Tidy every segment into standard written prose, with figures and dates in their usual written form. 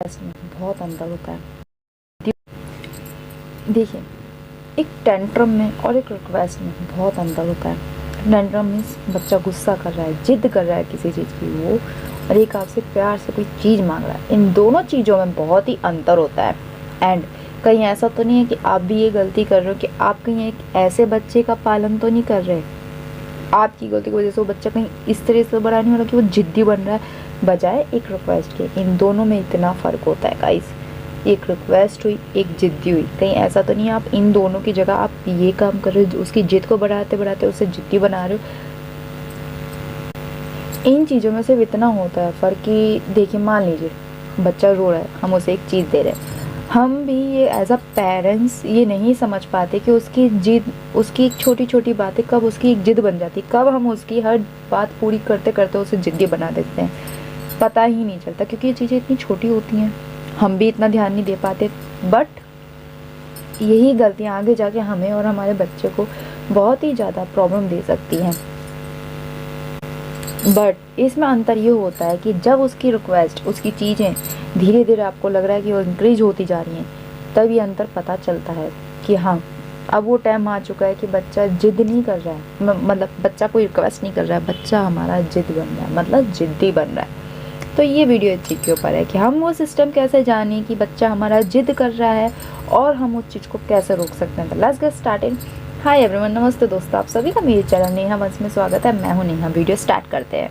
में बहुत अंतर होता है। देखिए, एक टेंट्रम में और एक रिक्वेस्ट में बहुत अंतर होता है। टेंट्रम मीन्स बच्चा गुस्सा कर रहा है, जिद कर रहा है किसी चीज़ की वो, और एक आपसे प्यार से कोई चीज़ मांग रहा है। इन दोनों चीज़ों में बहुत ही अंतर होता है। एंड कहीं ऐसा तो नहीं है कि आप भी ये गलती कर रहे हो कि आप कहीं एक ऐसे बच्चे का पालन तो नहीं कर रहे, आपकी गलती की वजह से वो बच्चा कहीं इस तरह से बड़ा नहीं हो रहा कि वो जिद्दी बन रहा है बजाय एक रिक्वेस्ट के। इन दोनों में इतना फ़र्क होता है गाइस। एक रिक्वेस्ट हुई, एक जिद्दी हुई, कहीं ऐसा तो नहीं आप इन दोनों की जगह आप ये काम कर रहे हो, उसकी जिद को बढ़ाते बढ़ाते उसे जिद्दी बना रहे हो। इन चीज़ों में सिर्फ इतना होता है फ़र्क कि देखिए, मान लीजिए बच्चा रो रहा है, हम उसे एक चीज़ दे रहे हैं, हम भी ये एज अ पेरेंट्स ये नहीं समझ पाते कि उसकी जिद, उसकी एक छोटी छोटी बातें कब उसकी एक जिद बन जाती, कब हम उसकी हर बात पूरी करते करते उसे जिद्दी बना देते हैं, पता ही नहीं चलता, क्योंकि ये चीज़ें इतनी छोटी होती हैं, हम भी इतना ध्यान नहीं दे पाते। बट यही गलतियाँ आगे जाके हमें और हमारे बच्चे को बहुत ही ज़्यादा प्रॉब्लम दे सकती हैं। बट इसमें अंतर ये होता है कि जब उसकी रिक्वेस्ट, उसकी चीज़ें धीरे धीरे आपको लग रहा है कि वो इंक्रीज होती जा रही हैं, तब ये अंतर पता चलता है कि हाँ, अब वो टाइम आ चुका है कि बच्चा जिद नहीं कर रहा है, मतलब बच्चा कोई रिक्वेस्ट नहीं कर रहा है, बच्चा हमारा जिद बन रहा है, मतलब जिद्दी बन रहा है। तो ये वीडियो इस चीज़ के ऊपर है कि हम वो सिस्टम कैसे जानें कि बच्चा हमारा जिद कर रहा है और हम उस चीज़ को कैसे रोक सकते हैं। तो let's get started. Hi everyone, नमस्ते दोस्तों, आप सभी का मेरे चैनल नेहा वंश में स्वागत है। मैं हूँ नेहा। वीडियो स्टार्ट करते हैं।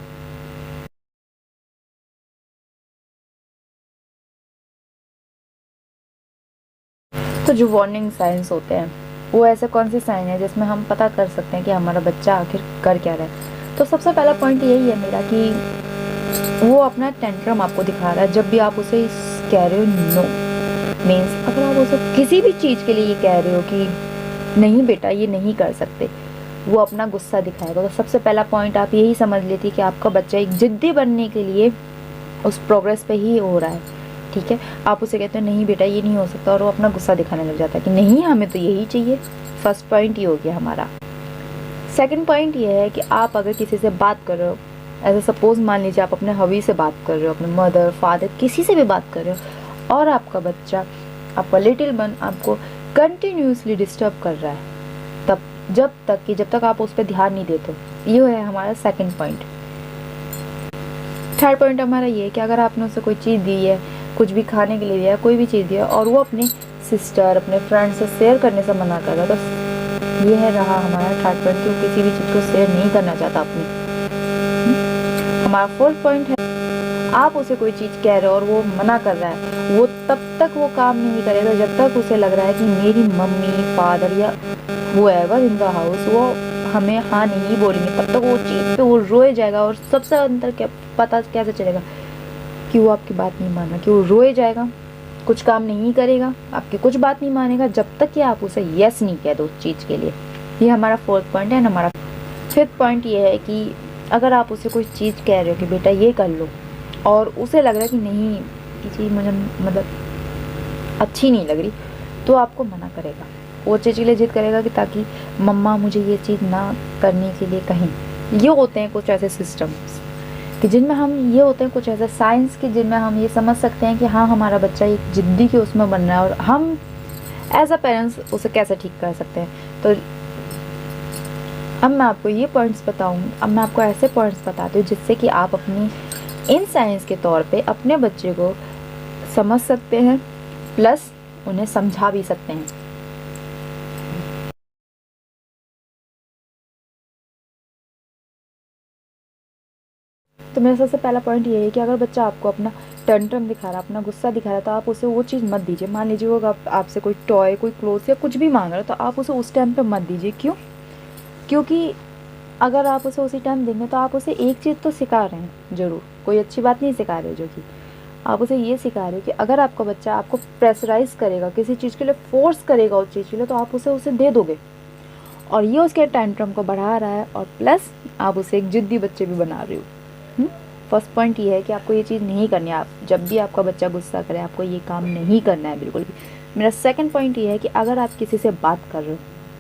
तो जो वार्निंग साइंस होते हैं वो ऐसे कौन से साइन है जिसमें हम पता कर सकते हैं कि हमारा बच्चा आखिर कर क्या रहा है। तो सबसे पहला पॉइंट यही है मेरा कि वो अपना टेंट्रम आपको दिखा रहा है। जब भी आप उसे कह रहे हो नो, मीन्स अगर आप उसे किसी भी चीज़ के लिए ये कह रहे हो कि नहीं बेटा ये नहीं कर सकते, वो अपना गुस्सा दिखाएगा। तो सबसे पहला पॉइंट आप यही समझ लेती कि आपका बच्चा एक जिद्दी बनने के लिए उस प्रोग्रेस पे ही हो रहा है। ठीक है, आप उसे कहते हो नहीं बेटा ये नहीं हो सकता, और वो अपना गुस्सा दिखाने लग जाता है कि नहीं हमें तो यही चाहिए। फर्स्ट पॉइंट ये हो गया हमारा। सेकंड पॉइंट ये है कि आप अगर किसी से बात कर रहे हो, ऐसा सपोज मान लीजिए आप अपने हबी से बात कर रहे हो, अपने मदर फादर किसी से भी बात कर रहे हो, और आपका बच्चा, आपका लिटिल वन आपको कंटिन्यूसली डिस्टर्ब कर रहा है, तब जब तक आप उस पर ध्यान नहीं देते। ये है हमारा सेकंड पॉइंट। थर्ड पॉइंट हमारा ये है कि अगर आपने उसे कोई चीज़ दी है, कुछ भी खाने के लिए दिया है, कोई भी चीज़ दिया है, और वो अपने सिस्टर, अपने फ्रेंड से शेयर करने से मना कर रहा है, तो ये है रहा हमारा थर्ड पॉइंट कि वो किसी भी चीज़ को शेयर नहीं करना चाहता अपनी। हमारा फोर्थ पॉइंट है, आप उसे कोई चीज़ कह रहे हो और वो मना कर रहा है, वो तब तक वो काम नहीं करेगा जब तक उसे लग रहा है कि मेरी मम्मी फादर या हुएवर इन द हाउस वो हमें हाँ नहीं बोलेंगे, तब तक वो चीज़ पे वो रोए जाएगा। और सबसे अंतर क्या पता कैसे चलेगा कि वो आपकी बात नहीं मान रहा, कि वो रोए जाएगा, कुछ काम नहीं करेगा, आपकी कुछ बात नहीं मानेगा जब तक कि आप उसे यस नहीं कह दो उस चीज़ के लिए। ये हमारा फोर्थ पॉइंट है। हमारा फिफ्थ पॉइंट ये है कि अगर आप उसे कोई चीज़ कह रहे हो कि बेटा ये कर लो, और उसे लग रहा है कि नहीं ये चीज़ मुझे मतलब अच्छी नहीं लग रही, तो आपको मना करेगा, वो चीज़ के लिए जिद करेगा कि ताकि मम्मा मुझे ये चीज़ ना करने के लिए कहें। ये होते हैं कुछ ऐसे सिस्टम्स कि जिनमें हम, ये होते हैं कुछ ऐसे साइंस के जिनमें हम ये समझ सकते हैं कि हाँ हमारा बच्चा एक जिद्दी के उसमें बन रहा है, और हम एज अ पेरेंट्स उसे कैसे ठीक कर सकते हैं। तो अब मैं आपको ये पॉइंट्स बताऊँ, अब मैं आपको ऐसे पॉइंट्स बताती हूँ जिससे कि आप अपनी इन साइंस के तौर पे अपने बच्चे को समझ सकते हैं, प्लस उन्हें समझा भी सकते हैं। तो मेरा सबसे पहला पॉइंट ये है कि अगर बच्चा आपको अपना टेंट्रम दिखा रहा है, अपना गुस्सा दिखा रहा है, तो आप उसे वो चीज़ मत दीजिए। मान लीजिए वो आपसे कोई टॉय, कोई क्लोथ या कुछ भी मांग रहा है, तो आप उसे उस टाइम पे मत दीजिए। क्यों? क्योंकि अगर आप उसे उसी टाइम देंगे तो आप उसे एक चीज़ तो सिखा रहे हैं, ज़रूर कोई अच्छी बात नहीं सिखा रहे, जो कि आप उसे ये सिखा रहे हो कि अगर आपका बच्चा आपको प्रेशराइज करेगा किसी चीज़ के लिए, फोर्स करेगा उस चीज़ के लिए, तो आप उसे दे दोगे, और ये उसके टेंट्रम को बढ़ा रहा है, और प्लस आप उसे एक जिद्दी बच्चे भी बना रहे हो। फर्स्ट पॉइंट ये है कि आपको ये चीज़ नहीं करनी है। आप जब भी आपका बच्चा गुस्सा करे, आपको ये काम नहीं करना है बिल्कुल भी। मेरा सेकंड पॉइंट ये है कि अगर आप किसी से बात कर रहे हो,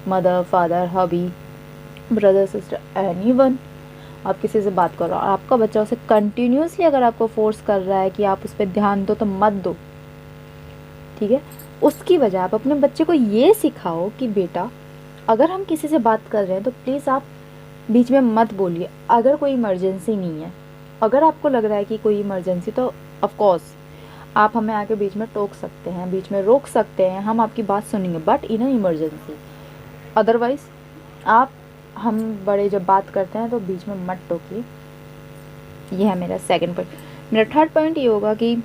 मदर फादर हबी ब्रदर सिस्टर एनीवन, आप किसी से बात कर रहे हो और आपका बच्चा उसे कंटिन्यूसली अगर आपको फोर्स कर रहा है कि आप उस पर ध्यान दो तो मत दो, ठीक है। उसकी वजह आप अपने बच्चे को ये सिखाओ कि बेटा अगर हम किसी से बात कर रहे हैं तो प्लीज़ आप बीच में मत बोलिए, अगर कोई इमरजेंसी नहीं है। अगर आपको लग रहा है कि कोई इमरजेंसी तो ऑफ कोर्स आप हमें आके बीच में टोक सकते हैं, बीच में रोक सकते हैं, हम आपकी बात सुनेंगे, but in a emergency. Otherwise आप हम बड़े जब बात करते हैं तो बीच में मत टोकिए। ये है मेरा सेकंड पॉइंट। मेरा थर्ड पॉइंट ये होगा कि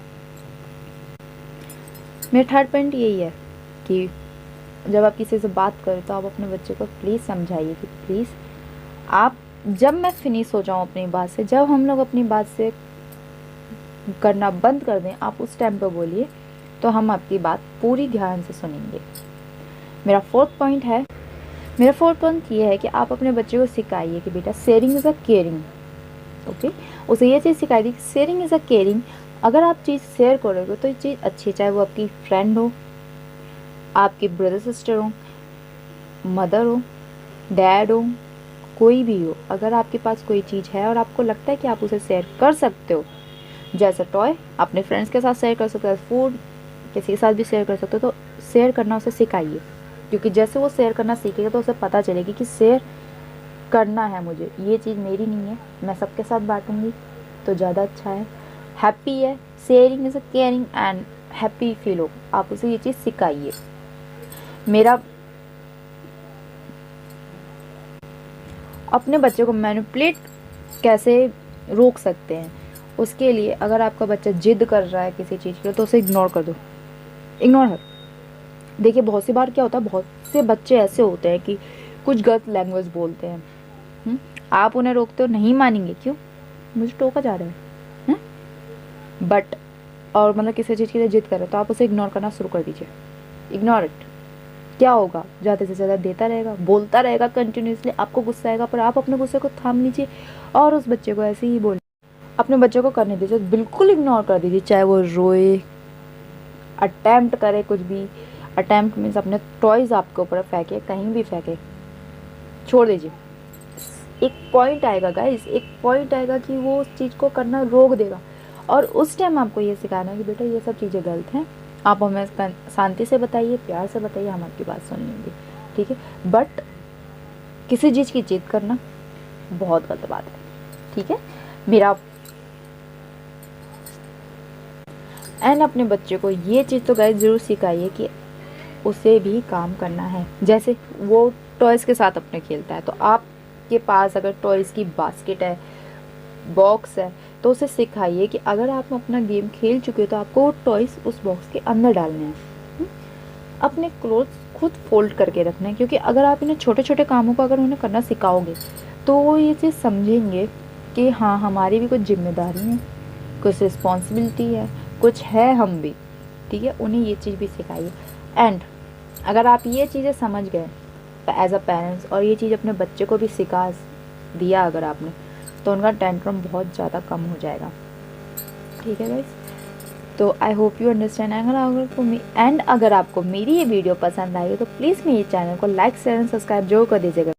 मेरा थर्ड पॉइंट यही है कि जब आप किसी से बात करें तो आप अपने बच्चे को प्लीज़ समझाइए कि प्लीज़ आप, जब मैं फिनिश हो जाऊँ अपनी बात से, जब हम लोग अपनी बात से करना बंद कर दें, आप उस टाइम पर बोलिए तो हम आपकी बात पूरी ध्यान से सुनेंगे। मेरा फोर्थ पॉइंट ये है कि आप अपने बच्चे को सिखाइए कि बेटा sharing is a caring. Okay, उसे ये चीज़ सिखाई दी कि शेयरिंग इज़ अ केयरिंग। अगर आप चीज़ शेयर करोगे तो ये चीज़ अच्छी है, चाहे वो आपकी फ्रेंड हो, आपके ब्रदर सिस्टर हो, मदर हो, डैड हो, कोई भी हो। अगर आपके पास कोई चीज़ है और आपको लगता है कि आप उसे शेयर कर सकते हो, जैसे टॉय अपने फ्रेंड्स के साथ शेयर कर सकते हो, फूड किसी के साथ भी शेयर कर सकते हो, तो शेयर करना उसे सिखाइए। क्योंकि जैसे वो शेयर करना सीखेगा तो उसे पता चलेगी कि शेयर करना है मुझे, ये चीज़ मेरी नहीं है, मैं सबके साथ बांटूंगी तो ज़्यादा अच्छा है, हैप्पी है। Sharing is a caring and happy feel हो, आप उसे ये चीज़ सिखाइए। मेरा अपने बच्चे को मैनिपुलेट कैसे रोक सकते हैं, उसके लिए अगर आपका बच्चा जिद कर रहा है किसी चीज़ के लिए तो उसे इग्नोर कर दो, इग्नोर हर। देखिए बहुत सी बार क्या होता है, बहुत से बच्चे ऐसे होते हैं कि कुछ गलत लैंग्वेज बोलते हैं, आप उन्हें रोकते हो, नहीं मानेंगे, क्यों, मुझे टोका जा रहा है, बट और मतलब किसी चीज़ के लिए जिद कर रहे हो तो आप उसे इग्नोर करना शुरू कर दीजिए। Ignore it. क्या होगा, ज़्यादा से ज़्यादा देता रहेगा, बोलता रहेगा कंटिन्यूसली, आपको गुस्सा आएगा, पर आप अपने गुस्से को थाम लीजिए और उस बच्चे को ऐसे ही बोल, अपने बच्चे को करने दीजिए, बिल्कुल इग्नोर कर दीजिए, चाहे वो रोए, अटैम्प्ट करे कुछ भी। अटैम्प्ट मीन्स अपने टॉयज़ आपके ऊपर फेंके, कहीं भी फेंके, छोड़ दीजिए। एक पॉइंट आएगा गाइस, एक पॉइंट आएगा कि वो उस चीज़ को करना रोक देगा और उस टाइम आपको ये सिखाना है कि बेटा ये सब चीज़ें गलत हैं, आप हमें शांति से बताइए, प्यार से बताइए, हम आपकी बात सुन लेंगे, ठीक है। बट किसी चीज़ की जिद करना बहुत गलत बात है, ठीक है। मेरा एंड अपने बच्चे को ये चीज़ तो गाइस ज़रूर सिखाइए कि उसे भी काम करना है। जैसे वो टॉयज़ के साथ अपने खेलता है तो आपके पास अगर टॉयज़ की बास्केट है, बॉक्स है, तो उसे सिखाइए कि अगर आप अपना गेम खेल चुके हो तो आपको वो टॉयज़ उस बॉक्स के अंदर डालने हैं। अपने क्लोथ्स खुद फोल्ड करके रखना है, क्योंकि अगर आप इन्हें छोटे छोटे कामों को अगर उन्हें करना सिखाओगे तो वो ये चीज़ समझेंगे कि हाँ हमारी भी कुछ जिम्मेदारी है, कुछ रिस्पॉन्सिबिलिटी है, कुछ है हम भी, ठीक है। उन्हें ये चीज़ भी सिखाइए। एंड अगर आप ये चीज़ें समझ गए एज अ पेरेंट्स और ये चीज़ अपने बच्चे को भी सिखा दिया अगर आपने, तो उनका टेंट्रम बहुत ज़्यादा कम हो जाएगा, ठीक है गाइस। तो आई होप यू अंडरस्टैंड। अगर आपको मेरी ये वीडियो पसंद आई तो प्लीज़ मेरे चैनल को लाइक शेयर एंड सब्सक्राइब जरूर कर दीजिएगा।